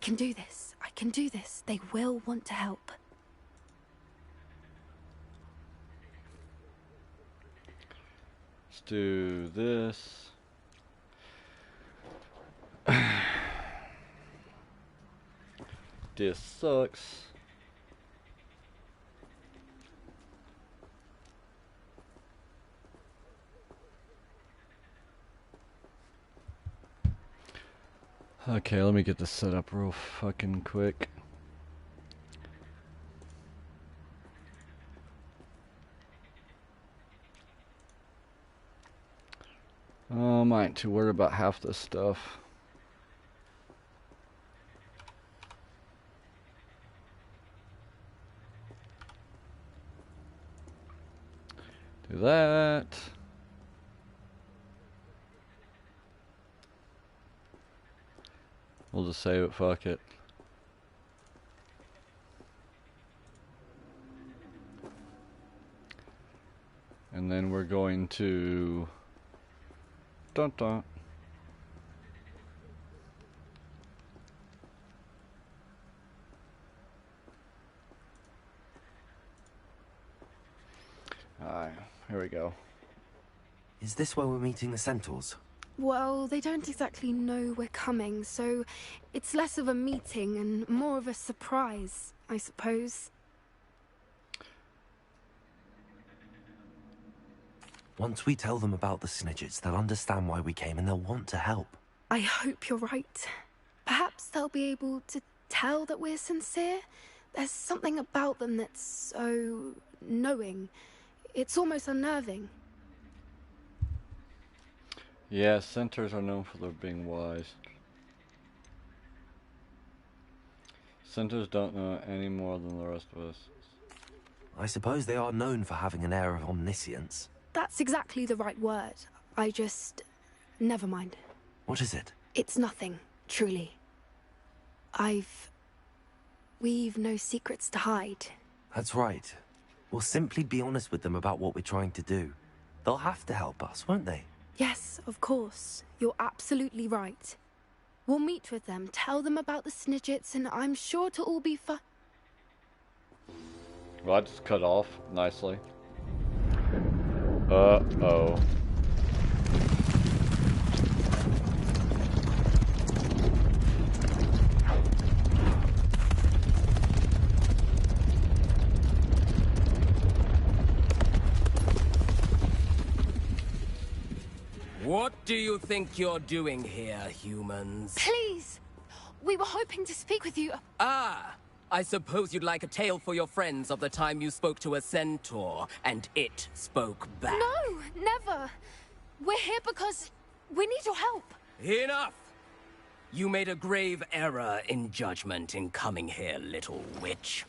can do this. I can do this. They will want to help. Let's do this. This sucks. Okay, let me get this set up real fucking quick. I ain't too worried about half this stuff. Do that. We'll just save it, fuck it. And then we're going to dun dun. Alright, here we go. Is this where we're meeting the centaurs? Well, they don't exactly know we're coming, so it's less of a meeting and more of a surprise, I suppose. Once we tell them about the Snidgets, they'll understand why we came and they'll want to help. I hope you're right. Perhaps they'll be able to tell that we're sincere. There's something about them that's so knowing. It's almost unnerving. Yeah, centaurs are known for their being wise. Centaurs don't know any more than the rest of us. I suppose they are known for having an air of omniscience. That's exactly the right word. I just... never mind. What is it? It's nothing, truly. We've no secrets to hide. That's right. We'll simply be honest with them about what we're trying to do. They'll have to help us, won't they? Yes, of course. You're absolutely right. We'll meet with them, tell them about the Snidgets, and I'm sure it'll all be fun. Well, I just cut off nicely. Uh-oh. What do you think you're doing here, humans? Please! We were hoping to speak with you. Ah! I suppose you'd like a tale for your friends of the time you spoke to a centaur, and it spoke back. No, never. We're here because we need your help. Enough! You made a grave error in judgment in coming here, little witch.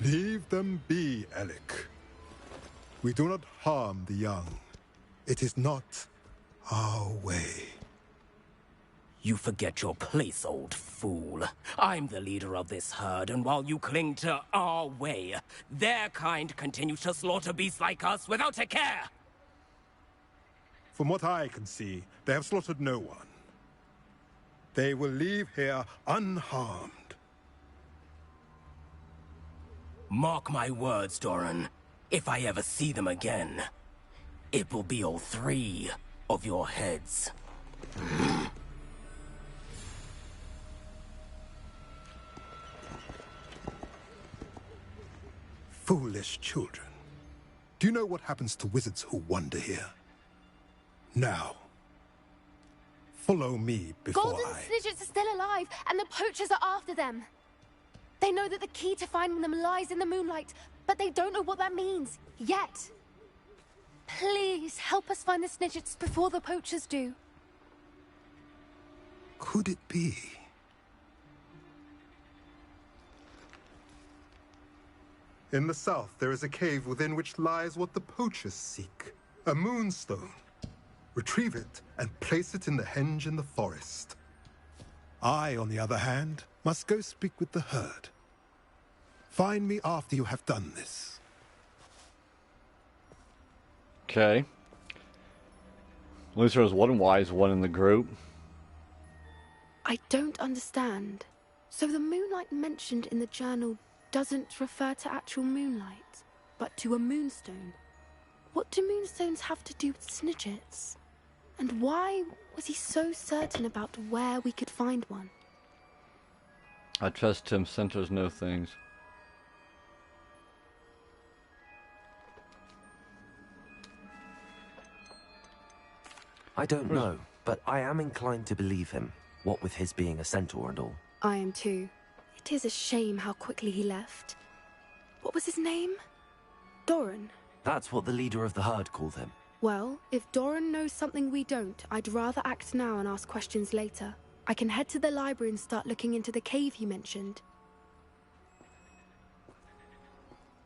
Leave them be, Alec. We do not harm the young. It is not our way. You forget your place, old fool. I'm the leader of this herd, and while you cling to our way, their kind continues to slaughter beasts like us without a care! From what I can see, they have slaughtered no one. They will leave here unharmed. Mark my words, Doran. If I ever see them again, it will be all three of your heads. Foolish children. Do you know what happens to wizards who wander here? Now, follow me before Golden Snidgets are still alive, and the poachers are after them. They know that the key to finding them lies in the moonlight, but they don't know what that means, yet. Please, help us find the Snidgets before the poachers do. Could it be? In the south, there is a cave within which lies what the poachers seek. A moonstone. Retrieve it and place it in the henge in the forest. I, on the other hand, must go speak with the herd. Find me after you have done this. Okay. At least there was one wise one in the group. I don't understand. So the moonlight mentioned in the journal doesn't refer to actual moonlight, but to a moonstone. What do moonstones have to do with Snidgets? And why was he so certain about where we could find one? I trust him. Centaurs know things. I don't know, but I am inclined to believe him, what with his being a centaur and all. I am too. It is a shame how quickly he left. What was his name? Doran. That's what the leader of the herd called him. Well, if Doran knows something we don't, I'd rather act now and ask questions later. I can head to the library and start looking into the cave you mentioned.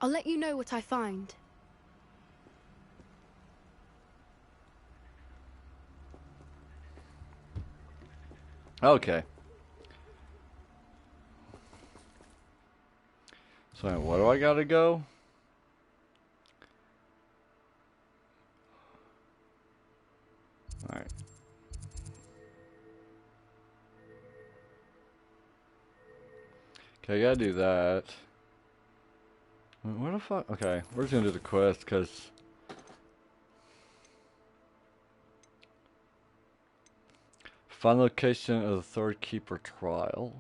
I'll let you know what I find. Okay. So where do I gotta go? Alright. Okay, I gotta do that. Where the fuck? Okay, we're just gonna do the quest because find location of the third keeper trial.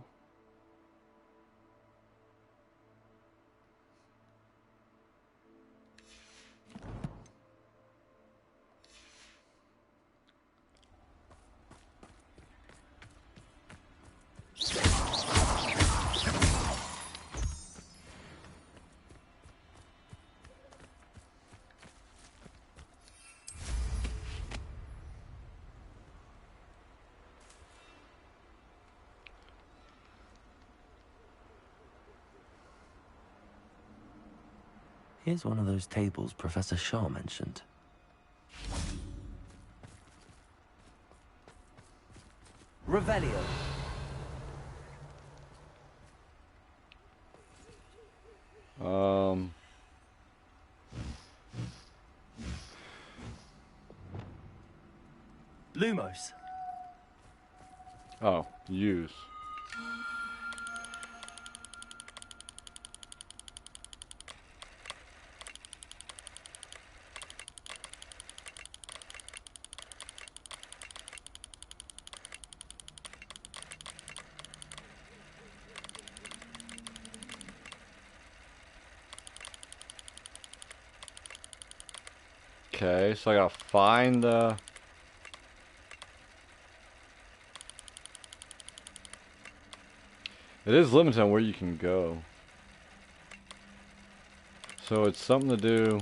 Here's one of those tables Professor Shaw mentioned. Revelio. Lumos. Oh, use. Okay, so I gotta find the... It is limited on where you can go. So it's something to do...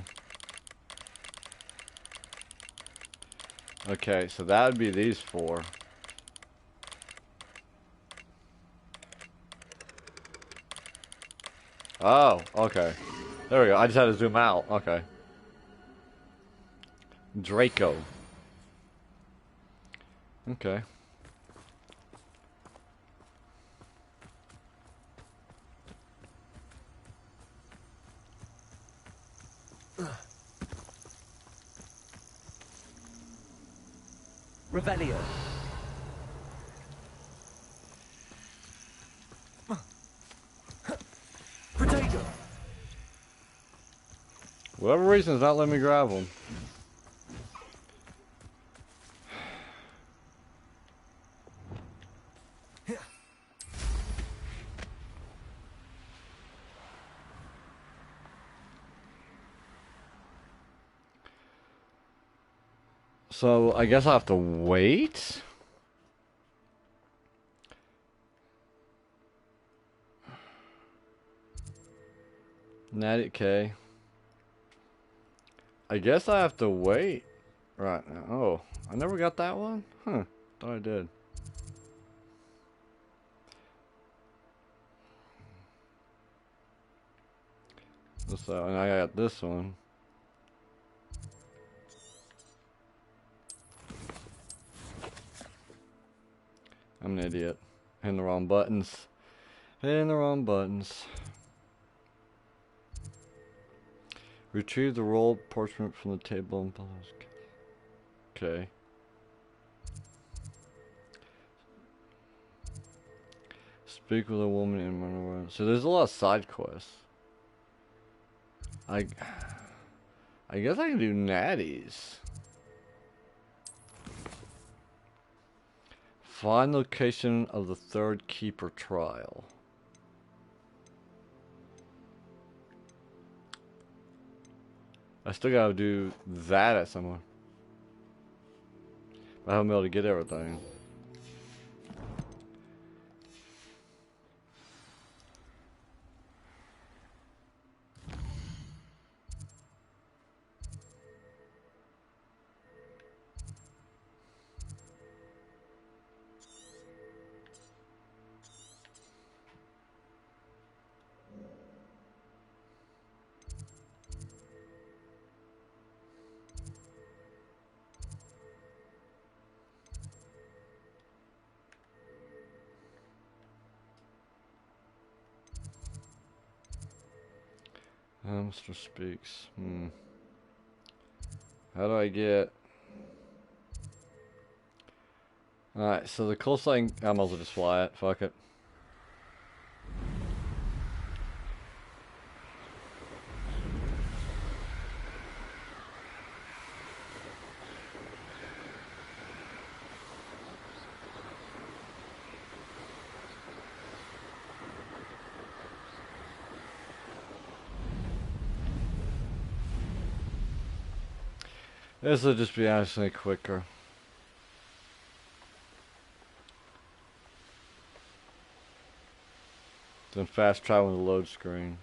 Okay, so that would be these four. Oh, okay. There we go. I just had to zoom out. Okay. Draco. Okay. Revelio. Potato. Whatever reason is not letting me grab them. So I guess I have to wait. Natty K. I guess I have to wait. Right now. Oh, I never got that one? Huh. Thought I did. So, and I got this one. I'm an idiot. Hitting the wrong buttons. Hitting the wrong buttons. Retrieve the rolled parchment from the table and follows. Okay. Speak with a woman in one around. So there's a lot of side quests. I guess I can do natties. Find location of the third keeper trial. I still gotta do that at some point. I haven't been able to get everything. Hamster speaks. How do I get... Alright, so the closest I might as well just fly it. Fuck it. This will just be actually quicker than fast travel in the load screen.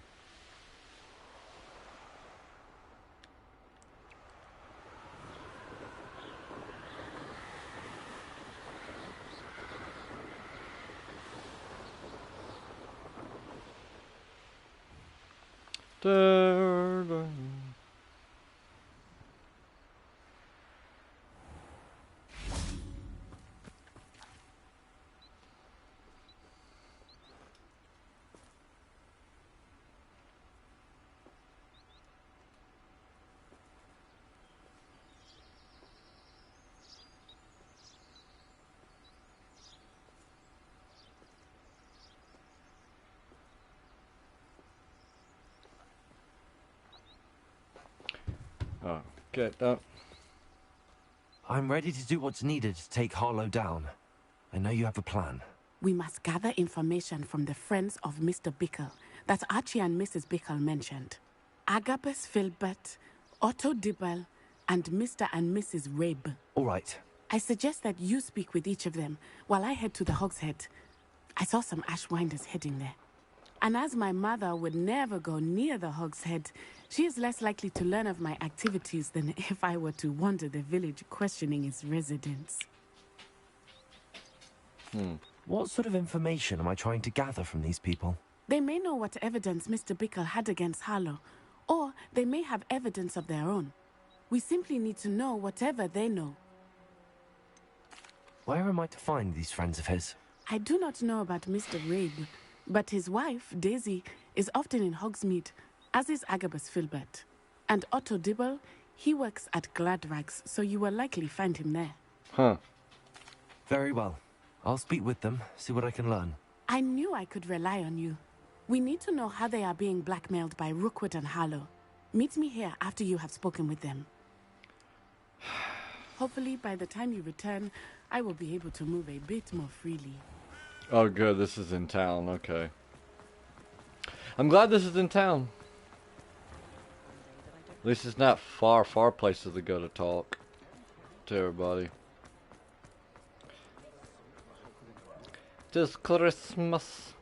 Oh, get that. I'm ready to do what's needed to take Harlow down. I know you have a plan. We must gather information from the friends of Mr. Bickle that Archie and Mrs. Bickle mentioned. Agabus Filbert, Otto Dibble, and Mr. and Mrs. Rabe. All right. I suggest that you speak with each of them while I head to the Hogshead. I saw some Ashwinders heading there. And as my mother would never go near the Hogshead, she is less likely to learn of my activities than if I were to wander the village questioning its residents. What sort of information am I trying to gather from these people? They may know what evidence Mr. Bickle had against Harlow, or they may have evidence of their own. We simply need to know whatever they know. Where am I to find these friends of his? I do not know about Mr. Rabe, but his wife, Daisy, is often in Hogsmeade, as is Agabus Filbert. And Otto Dibble, he works at Gladrags, so you will likely find him there. Huh. Very well. I'll speak with them, see what I can learn. I knew I could rely on you. We need to know how they are being blackmailed by Rookwood and Harlow. Meet me here after you have spoken with them. Hopefully, by the time you return, I will be able to move a bit more freely. Oh, good. This is in town. Okay. I'm glad this is in town. At least it's not far places to go to talk to everybody. Just Christmas.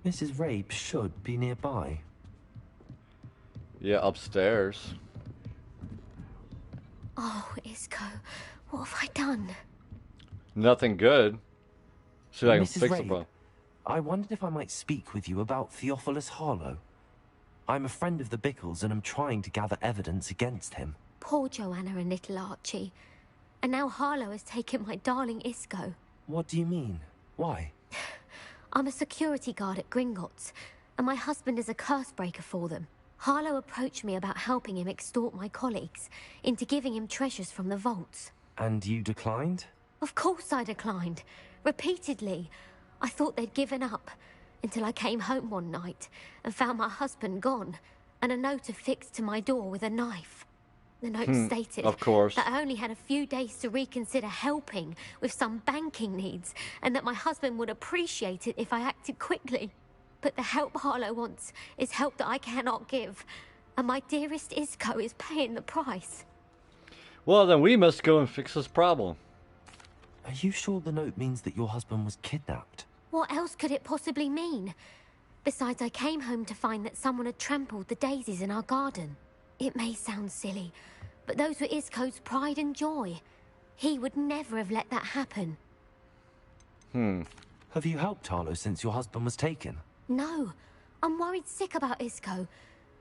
Mrs. Rabe should be nearby. Yeah, upstairs. Oh, Isco, what have I done? Nothing good. See if I can Mrs. fix the Rabe, problem. I wondered if I might speak with you about Theophilus Harlow. I'm a friend of the Bickles and I'm trying to gather evidence against him. Poor Joanna and little Archie. And now Harlow has taken my darling Isco. What do you mean? Why? I'm a security guard at Gringotts, and my husband is a curse breaker for them. Harlow approached me about helping him extort my colleagues into giving him treasures from the vaults. And you declined? Of course I declined. Repeatedly. I thought they'd given up, until I came home one night and found my husband gone, and a note affixed to my door with a knife. The note stated of course. that I only had a few days to reconsider helping with some banking needs, and that my husband would appreciate it if I acted quickly. But the help Harlow wants is help that I cannot give, and my dearest Isco is paying the price. Well, then we must go and fix this problem. Are you sure the note means that your husband was kidnapped? What else could it possibly mean? Besides, I came home to find that someone had trampled the daisies in our garden. It may sound silly, but those were Isco's pride and joy. He would never have let that happen. Have you helped Harlow since your husband was taken? No, I'm worried sick about Isco,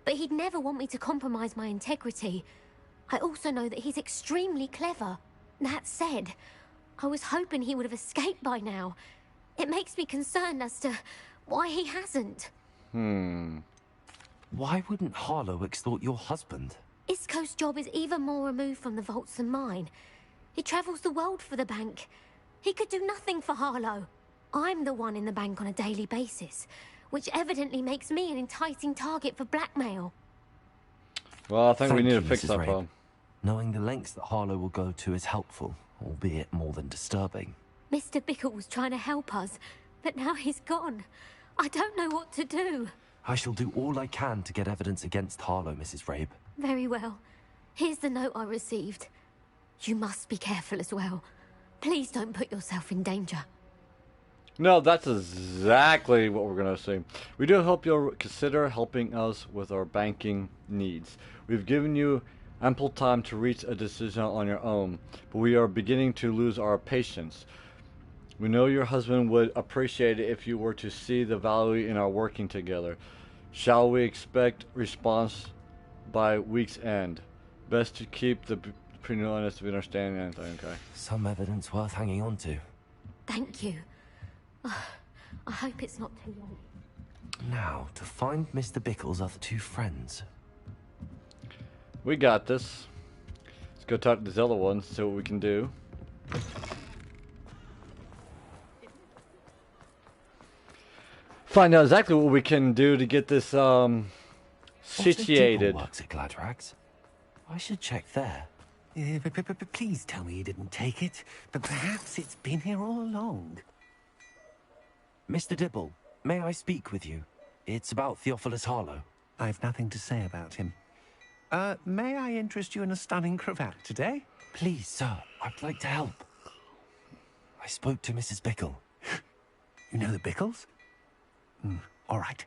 but he'd never want me to compromise my integrity. I also know that he's extremely clever. That said, I was hoping he would have escaped by now. It makes me concerned as to why he hasn't. Why wouldn't Harlow extort your husband? Isco's job is even more removed from the vaults than mine. He travels the world for the bank. He could do nothing for Harlow. I'm the one in the bank on a daily basis, which evidently makes me an enticing target for blackmail. Well, I think we Thank need you, to fix Mrs. that Rabe. problem. Knowing the lengths that Harlow will go to is helpful, albeit more than disturbing. Mr. Bickle was trying to help us, but now he's gone. I don't know what to do. I shall do all I can to get evidence against Harlow, Mrs. Rabe. Very well. Here's the note I received. You must be careful as well. Please don't put yourself in danger. No, that's exactly what we're going to say. We do hope you'll consider helping us with our banking needs. We've given you ample time to reach a decision on your own, but we are beginning to lose our patience. We know your husband would appreciate it if you were to see the value in our working together. Shall we expect response by week's end? Best to keep the pretty honest to understand anything, okay? Some evidence worth hanging on to. Thank you. I hope it's not too late. Now, to find Mr. Bickle's other two friends. We got this. Let's go talk to these other ones, see what we can do. Find out exactly what we can do to get this situated. Works at Gladrags. I should check there. But please tell me you didn't take it. But perhaps it's been here all along. Mr. Dibble, may I speak with you? It's about Theophilus Harlow. I've nothing to say about him. May I interest you in a stunning cravat today? Please, sir, I'd like to help. I spoke to Mrs. Bickle. You know the Bickles? All right.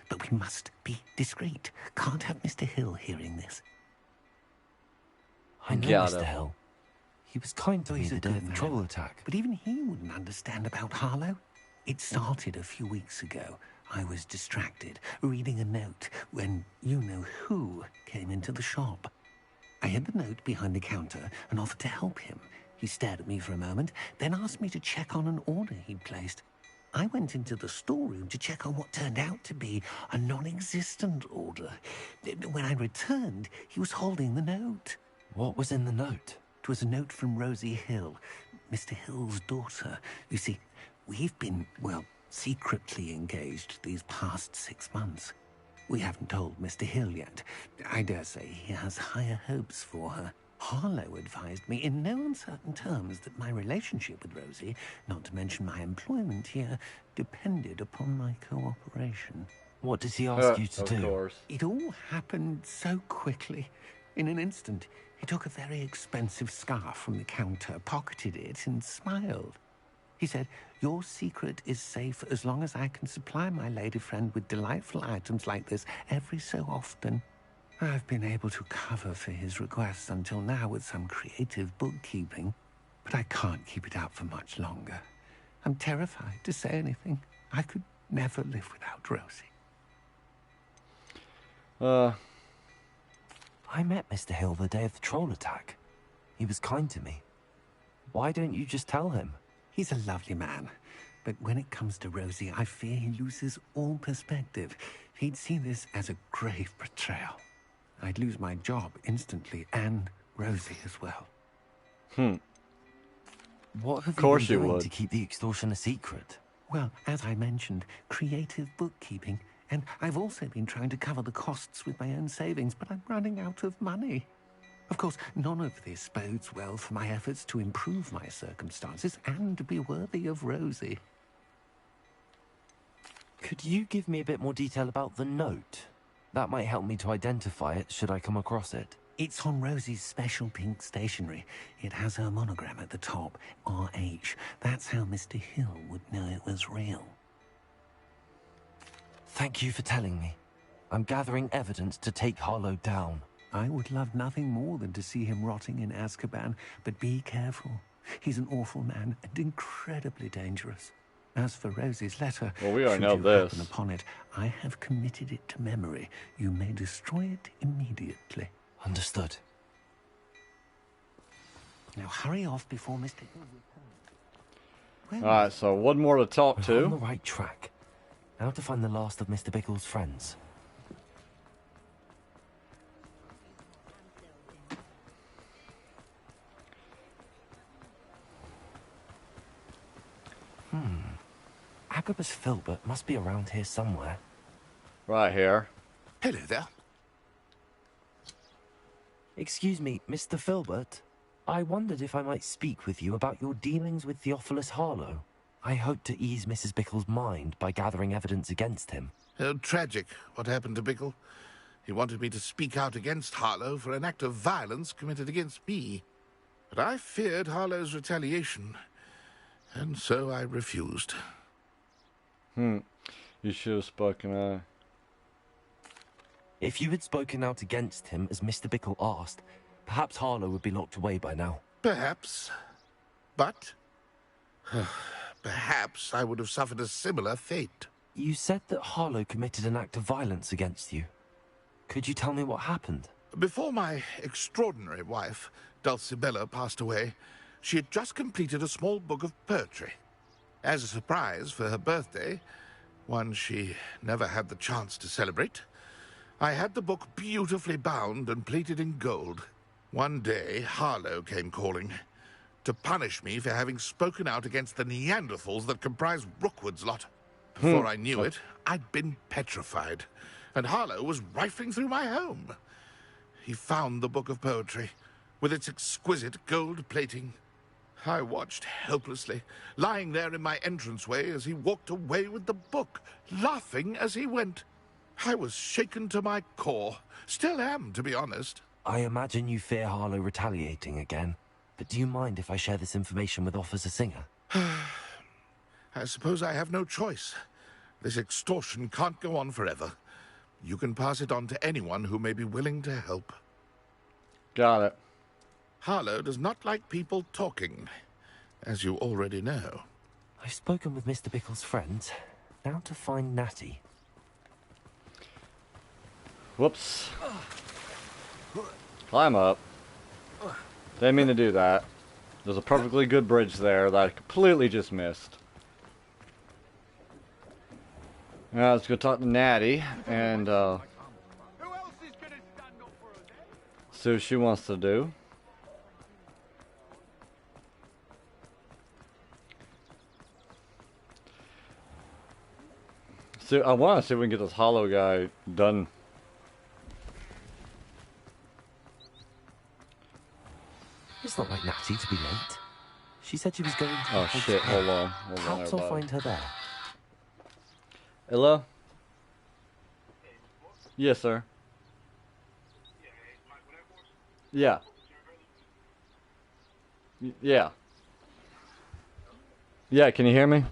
But we must be discreet. Can't have Mr. Hill hearing this. I know Got Mr. it. Hill. He was kind to me he's a the day good of the man. troll attack. But even he wouldn't understand about Harlow. It started a few weeks ago. I was distracted, reading a note, when you-know-who came into the shop. I hid the note behind the counter and offered to help him. He stared at me for a moment, then asked me to check on an order he'd placed. I went into the storeroom to check on what turned out to be a non-existent order. When I returned, he was holding the note. What was in the note? It was a note from Rosie Hill, Mr. Hill's daughter. You see, we've been, well, secretly engaged these past 6 months. We haven't told Mr. Hill yet. I dare say he has higher hopes for her. Harlow advised me in no uncertain terms that my relationship with Rosie, not to mention my employment here, depended upon my cooperation. What does he ask you to of do? course. It all happened so quickly. In an instant, he took a very expensive scarf from the counter, pocketed it, and smiled. He said, "Your secret is safe as long as I can supply my lady friend with delightful items like this every so often." I've been able to cover for his requests until now with some creative bookkeeping, but I can't keep it up for much longer. I'm terrified to say anything. I could never live without Rosie. I met Mr. Hill the day of the troll attack. He was kind to me. Why don't you just tell him? He's a lovely man, But when it comes to Rosie, I fear he loses all perspective. He'd see this as a grave betrayal. I'd lose my job instantly, and Rosie as well. What have course you you been doing would. to keep the extortion a secret? Well, as I mentioned, creative bookkeeping. And I've also been trying to cover the costs with my own savings, but I'm running out of money. Of course, none of this bodes well for my efforts to improve my circumstances and be worthy of Rosie. Could you give me a bit more detail about the note? That might help me to identify it should I come across it. It's on Rosie's special pink stationery. It has her monogram at the top, RH. That's how Mr. Hill would know it was real. Thank you for telling me. I'm gathering evidence to take Harlow down. I would love nothing more than to see him rotting in Azkaban, but be careful. He's an awful man and incredibly dangerous. As for Rosie's letter, Well, we already should know you this. happen upon it, I have committed it to memory. You may destroy it immediately. Understood. Now hurry off before Mr. Hill returns. Alright, so one more to talk We're on the to. right track. Now to find the last of Mr. Bickle's friends. Agabus Filbert must be around here somewhere. Right here. Hello there. Excuse me, Mr. Filbert. I wondered if I might speak with you about your dealings with Theophilus Harlow. I hope to ease Mrs. Bickle's mind by gathering evidence against him. Oh, tragic, what happened to Bickle. He wanted me to speak out against Harlow for an act of violence committed against me. But I feared Harlow's retaliation, and so I refused. You should have spoken. If you had spoken out against him as Mr. Bickle asked, perhaps Harlow would be locked away by now. Perhaps. But perhaps I would have suffered a similar fate. You said that Harlow committed an act of violence against you. Could you tell me what happened? Before my extraordinary wife, Dulcibella, passed away, she had just completed a small book of poetry. As a surprise for her birthday, one she never had the chance to celebrate, I had the book beautifully bound and plated in gold. One day, Harlow came calling to punish me for having spoken out against the Neanderthals that comprise Rookwood's lot. Before I knew it, I'd been petrified, and Harlow was rifling through my home. He found the book of poetry, with its exquisite gold plating. I watched helplessly, lying there in my entranceway as he walked away with the book, laughing as he went. I was shaken to my core. Still am, to be honest. I imagine you fear Harlow retaliating again, but do you mind if I share this information with Officer Singer? I suppose I have no choice. This extortion can't go on forever. You can pass it on to anyone who may be willing to help. Got it. Harlow does not like people talking, as you already know. I've spoken with Mr. Bickle's friends. Now to find Natty. Whoops. Climb up. Didn't mean to do that. There's a perfectly good bridge there that I completely just missed. Now let's go talk to Natty and see what she wants to do. So I want to see if we can get this Hollow guy done. It's not like Natty to be late. She said she was going to... Oh shit, hold on. Perhaps I'll find her there. Hello? Yes, sir. Yeah. Yeah. Yeah, can you hear me?